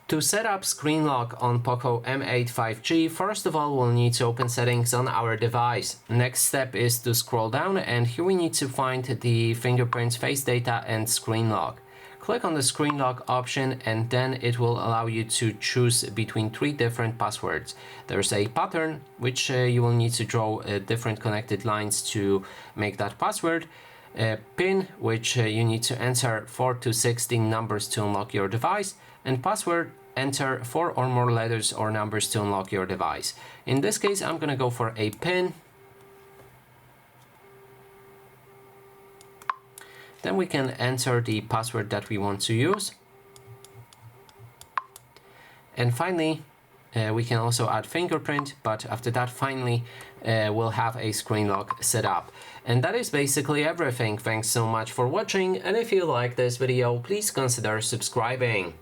To set up screen lock on POCO M8 5G, first of all we'll need to open settings on our device. Next step is to scroll down, and here we need to find the fingerprints, face data and screen lock. Click on the screen lock option and then it will allow you to choose between 3 different passwords. There's a pattern which you will need to draw different connected lines to make that password. PIN, which you need to enter 4 to 16 numbers to unlock your device, and password, enter 4 or more letters or numbers to unlock your device. In this case I'm gonna go for a PIN. Then we can enter the password that we want to use. And finally, we can also add fingerprint, but after that, finally, we'll have a screen lock set up. And that is basically everything. Thanks so much for watching. And if you like this video, please consider subscribing.